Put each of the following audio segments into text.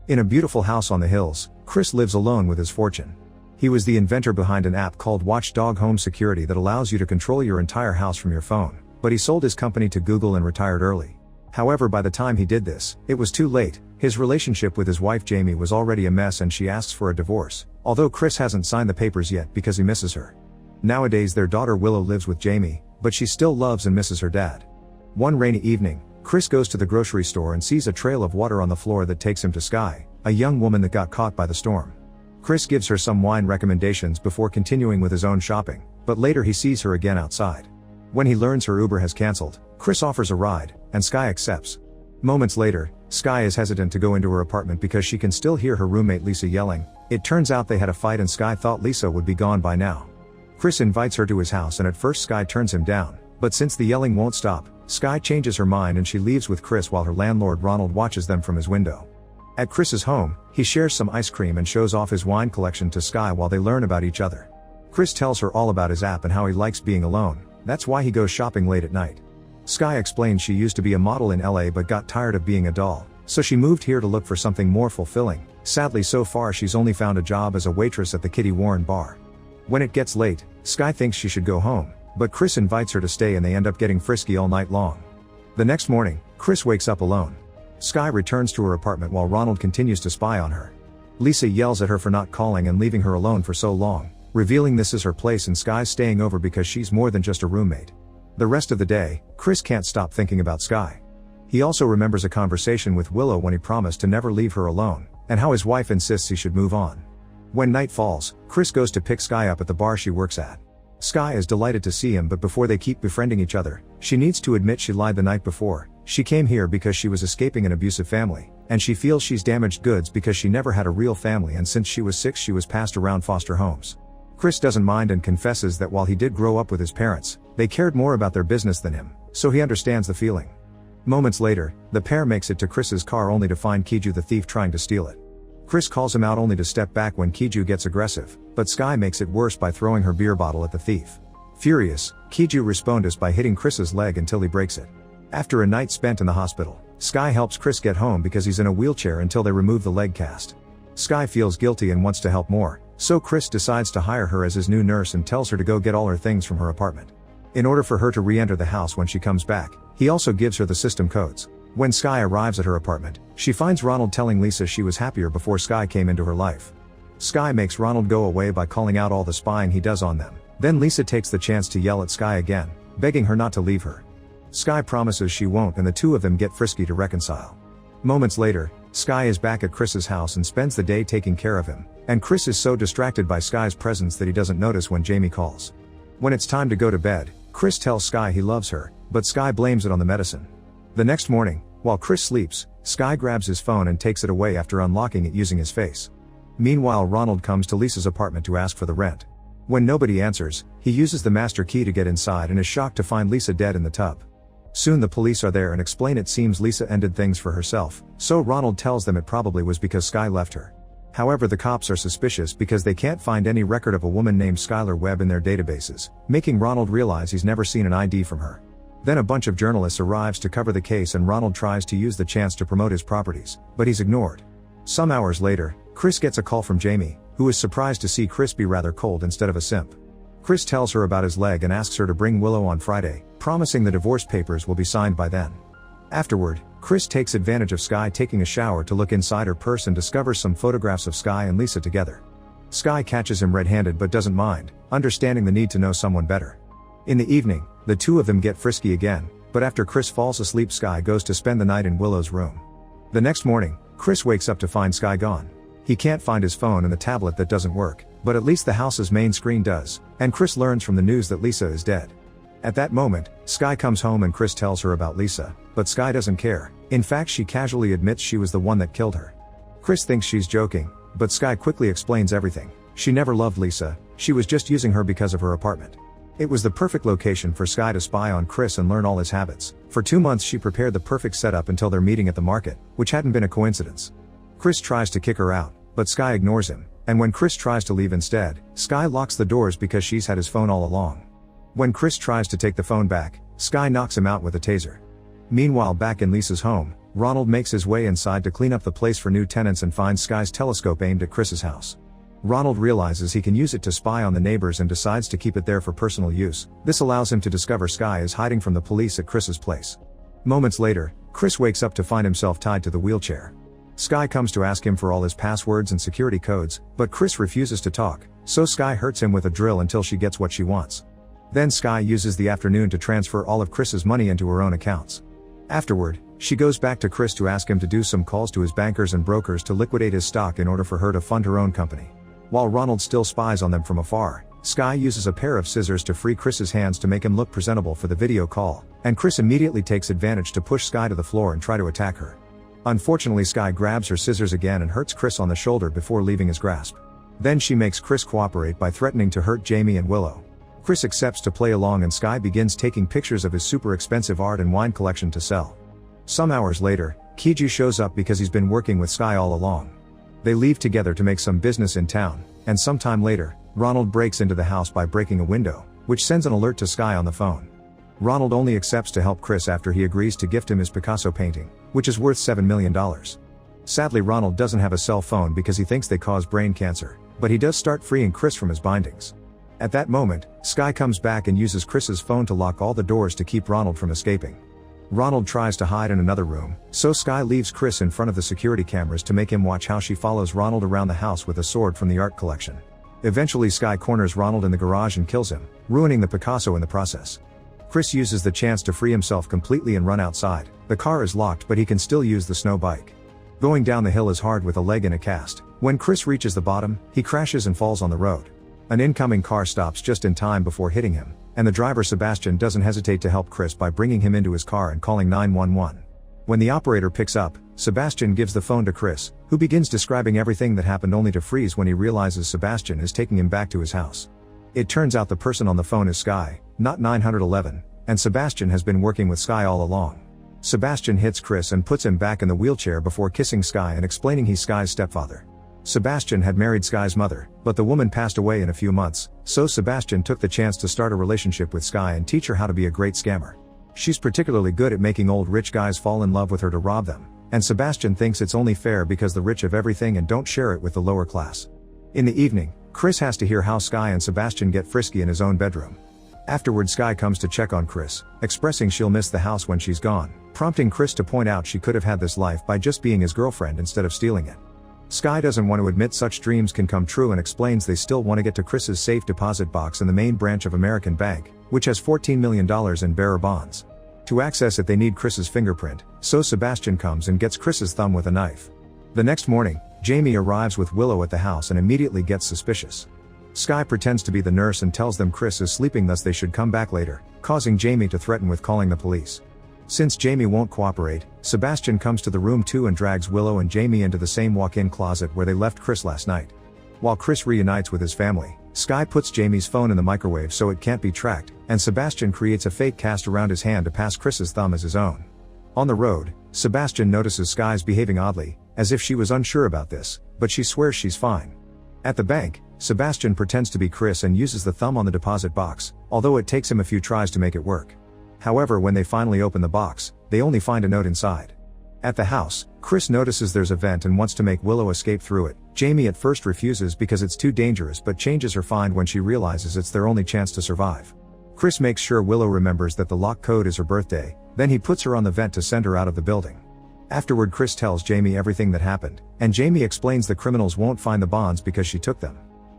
In a beautiful house on the hills, Chris lives alone with his fortune. He was the inventor behind an app called Watchdog Home Security that allows you to control your entire house from your phone, but he sold his company to Google and retired early. However, by the time he did this, it was too late. His relationship with his wife Jamie was already a mess and she asks for a divorce, although Chris hasn't signed the papers yet because he misses her. Nowadays their daughter Willow lives with Jamie, but she still loves and misses her dad. One rainy evening, Chris goes to the grocery store and sees a trail of water on the floor that takes him to Sky, a young woman that got caught by the storm. Chris gives her some wine recommendations before continuing with his own shopping, but later he sees her again outside. When he learns her Uber has cancelled, Chris offers a ride, and Sky accepts. Moments later, Sky is hesitant to go into her apartment because she can still hear her roommate Lisa yelling. It turns out they had a fight and Sky thought Lisa would be gone by now. Chris invites her to his house and at first Sky turns him down, but since the yelling won't stop, Sky changes her mind and she leaves with Chris while her landlord Ronald watches them from his window. At Chris's home, he shares some ice cream and shows off his wine collection to Sky while they learn about each other. Chris tells her all about his app and how he likes being alone, that's why he goes shopping late at night. Sky explains she used to be a model in LA but got tired of being a doll, so she moved here to look for something more fulfilling. Sadly, so far she's only found a job as a waitress at the Kitty Warren bar. When it gets late, Sky thinks she should go home, but Chris invites her to stay and they end up getting frisky all night long. The next morning, Chris wakes up alone. Sky returns to her apartment while Ronald continues to spy on her. Lisa yells at her for not calling and leaving her alone for so long, revealing this is her place and Sky's staying over because she's more than just a roommate. The rest of the day, Chris can't stop thinking about Sky. He also remembers a conversation with Willow when he promised to never leave her alone, and how his wife insists he should move on. When night falls, Chris goes to pick Sky up at the bar she works at. Sky is delighted to see him, but before they keep befriending each other, she needs to admit she lied the night before. She came here because she was escaping an abusive family, and she feels she's damaged goods because she never had a real family and since she was 6 she was passed around foster homes. Chris doesn't mind and confesses that while he did grow up with his parents, they cared more about their business than him, so he understands the feeling. Moments later, the pair makes it to Chris's car only to find Kiju the thief trying to steal it. Chris calls him out only to step back when Kiju gets aggressive, but Sky makes it worse by throwing her beer bottle at the thief. Furious, Kiju responds by hitting Chris's leg until he breaks it. After a night spent in the hospital, Sky helps Chris get home because he's in a wheelchair until they remove the leg cast. Sky feels guilty and wants to help more, so Chris decides to hire her as his new nurse and tells her to go get all her things from her apartment. In order for her to re-enter the house when she comes back, he also gives her the system codes. When Sky arrives at her apartment, she finds Ronald telling Lisa she was happier before Sky came into her life. Sky makes Ronald go away by calling out all the spying he does on them. Then Lisa takes the chance to yell at Sky again, begging her not to leave her. Sky promises she won't and the two of them get frisky to reconcile. Moments later, Sky is back at Chris's house and spends the day taking care of him, and Chris is so distracted by Sky's presence that he doesn't notice when Jamie calls. When it's time to go to bed, Chris tells Sky he loves her, but Sky blames it on the medicine. The next morning, while Chris sleeps, Sky grabs his phone and takes it away after unlocking it using his face. Meanwhile, Ronald comes to Lisa's apartment to ask for the rent. When nobody answers, he uses the master key to get inside and is shocked to find Lisa dead in the tub. Soon the police are there and explain it seems Lisa ended things for herself, so Ronald tells them it probably was because Sky left her. However, the cops are suspicious because they can't find any record of a woman named Skylar Webb in their databases, making Ronald realize he's never seen an ID from her. Then a bunch of journalists arrives to cover the case and Ronald tries to use the chance to promote his properties, but he's ignored. Some hours later, Chris gets a call from Jamie, who is surprised to see Chris be rather cold instead of a simp. Chris tells her about his leg and asks her to bring Willow on Friday, promising the divorce papers will be signed by then. Afterward, Chris takes advantage of Sky taking a shower to look inside her purse and discovers some photographs of Sky and Lisa together. Sky catches him red-handed but doesn't mind, understanding the need to know someone better. In the evening, the two of them get frisky again, but after Chris falls asleep, Sky goes to spend the night in Willow's room. The next morning, Chris wakes up to find Sky gone. He can't find his phone and the tablet that doesn't work, but at least the house's main screen does, and Chris learns from the news that Lisa is dead. At that moment, Sky comes home and Chris tells her about Lisa, but Sky doesn't care. In fact, she casually admits she was the one that killed her. Chris thinks she's joking, but Sky quickly explains everything. She never loved Lisa, she was just using her because of her apartment. It was the perfect location for Sky to spy on Chris and learn all his habits. For 2 months she prepared the perfect setup until their meeting at the market, which hadn't been a coincidence. Chris tries to kick her out, but Sky ignores him, and when Chris tries to leave instead, Sky locks the doors because she's had his phone all along. When Chris tries to take the phone back, Sky knocks him out with a taser. Meanwhile, back in Lisa's home, Ronald makes his way inside to clean up the place for new tenants and finds Sky's telescope aimed at Chris's house. Ronald realizes he can use it to spy on the neighbors and decides to keep it there for personal use. This allows him to discover Sky is hiding from the police at Chris's place. Moments later, Chris wakes up to find himself tied to the wheelchair. Sky comes to ask him for all his passwords and security codes, but Chris refuses to talk, so Sky hurts him with a drill until she gets what she wants. Then Sky uses the afternoon to transfer all of Chris's money into her own accounts. Afterward, she goes back to Chris to ask him to do some calls to his bankers and brokers to liquidate his stock in order for her to fund her own company. While Ronald still spies on them from afar, Sky uses a pair of scissors to free Chris's hands to make him look presentable for the video call, and Chris immediately takes advantage to push Sky to the floor and try to attack her. Unfortunately, Sky grabs her scissors again and hurts Chris on the shoulder before leaving his grasp. Then she makes Chris cooperate by threatening to hurt Jamie and Willow. Chris accepts to play along and Sky begins taking pictures of his super expensive art and wine collection to sell. Some hours later, Kiju shows up because he's been working with Sky all along. They leave together to make some business in town, and sometime later, Ronald breaks into the house by breaking a window, which sends an alert to Sky on the phone. Ronald only accepts to help Chris after he agrees to gift him his Picasso painting, which is worth $7 million. Sadly, Ronald doesn't have a cell phone because he thinks they cause brain cancer, but he does start freeing Chris from his bindings. At that moment, Sky comes back and uses Chris's phone to lock all the doors to keep Ronald from escaping. Ronald tries to hide in another room, so Sky leaves Chris in front of the security cameras to make him watch how she follows Ronald around the house with a sword from the art collection. Eventually, Sky corners Ronald in the garage and kills him, ruining the Picasso in the process. Chris uses the chance to free himself completely and run outside. The car is locked, but he can still use the snow bike. Going down the hill is hard with a leg in a cast. When Chris reaches the bottom, he crashes and falls on the road. An incoming car stops just in time before hitting him, and the driver Sebastian doesn't hesitate to help Chris by bringing him into his car and calling 911. When the operator picks up, Sebastian gives the phone to Chris, who begins describing everything that happened only to freeze when he realizes Sebastian is taking him back to his house. It turns out the person on the phone is Sky, not 911, and Sebastian has been working with Sky all along. Sebastian hits Chris and puts him back in the wheelchair before kissing Sky and explaining he's Sky's stepfather. Sebastian had married Sky's mother, but the woman passed away in a few months, so Sebastian took the chance to start a relationship with Sky and teach her how to be a great scammer. She's particularly good at making old rich guys fall in love with her to rob them, and Sebastian thinks it's only fair because the rich have everything and don't share it with the lower class. In the evening, Chris has to hear how Sky and Sebastian get frisky in his own bedroom. Afterward, Sky comes to check on Chris, expressing she'll miss the house when she's gone, prompting Chris to point out she could have had this life by just being his girlfriend instead of stealing it. Sky doesn't want to admit such dreams can come true and explains they still want to get to Chris's safe deposit box in the main branch of American Bank, which has $14 million in bearer bonds. To access it, they need Chris's fingerprint, so Sebastian comes and gets Chris's thumb with a knife. The next morning, Jamie arrives with Willow at the house and immediately gets suspicious. Sky pretends to be the nurse and tells them Chris is sleeping, thus they should come back later, causing Jamie to threaten with calling the police. Since Jamie won't cooperate, Sebastian comes to the room too and drags Willow and Jamie into the same walk-in closet where they left Chris last night. While Chris reunites with his family, Sky puts Jamie's phone in the microwave so it can't be tracked, and Sebastian creates a fake cast around his hand to pass Chris's thumb as his own. On the road, Sebastian notices Sky's behaving oddly, as if she was unsure about this, but she swears she's fine. At the bank, Sebastian pretends to be Chris and uses the thumb on the deposit box, although it takes him a few tries to make it work. However, when they finally open the box, they only find a note inside. At the house, Chris notices there's a vent and wants to make Willow escape through it. Jamie at first refuses because it's too dangerous but changes her mind when she realizes it's their only chance to survive. Chris makes sure Willow remembers that the lock code is her birthday, then he puts her on the vent to send her out of the building. Afterward, Chris tells Jamie everything that happened, and Jamie explains the criminals won't find the bonds because she took them.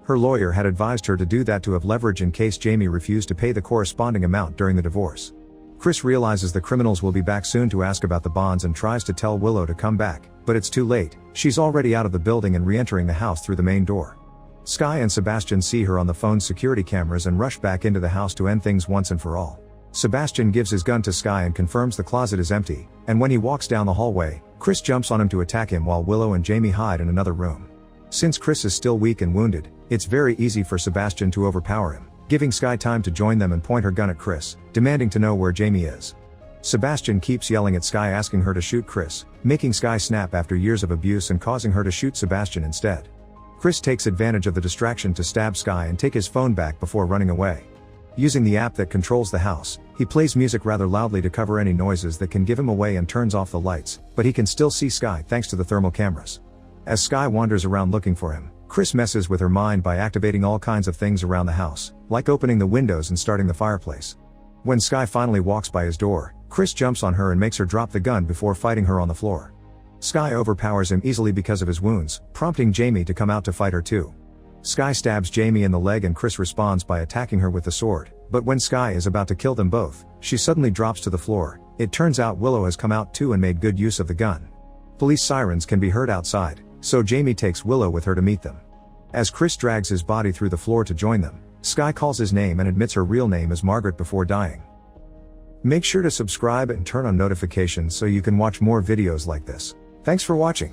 Her lawyer had advised her to do that to have leverage in case Jamie refused to pay the corresponding amount during the divorce. Chris realizes the criminals will be back soon to ask about the bonds and tries to tell Willow to come back, but it's too late. She's already out of the building and re-entering the house through the main door. Sky and Sebastian see her on the phone's security cameras and rush back into the house to end things once and for all. Sebastian gives his gun to Sky and confirms the closet is empty, and when he walks down the hallway, Chris jumps on him to attack him while Willow and Jamie hide in another room. Since Chris is still weak and wounded, it's very easy for Sebastian to overpower him, giving Sky time to join them and point her gun at Chris, demanding to know where Jamie is. Sebastian keeps yelling at Sky, asking her to shoot Chris, making Sky snap after years of abuse and causing her to shoot Sebastian instead. Chris takes advantage of the distraction to stab Sky and take his phone back before running away. Using the app that controls the house, he plays music rather loudly to cover any noises that can give him away and turns off the lights, but he can still see Sky thanks to the thermal cameras. As Sky wanders around looking for him, Chris messes with her mind by activating all kinds of things around the house, like opening the windows and starting the fireplace. When Sky finally walks by his door, Chris jumps on her and makes her drop the gun before fighting her on the floor. Sky overpowers him easily because of his wounds, prompting Jamie to come out to fight her too. Sky stabs Jamie in the leg and Chris responds by attacking her with the sword, but when Sky is about to kill them both, she suddenly drops to the floor. It turns out Willow has come out too and made good use of the gun. Police sirens can be heard outside, so Jamie takes Willow with her to meet them. As Chris drags his body through the floor to join them, Sky calls his name and admits her real name is Margaret before dying. Make sure to subscribe and turn on notifications so you can watch more videos like this. Thanks for watching.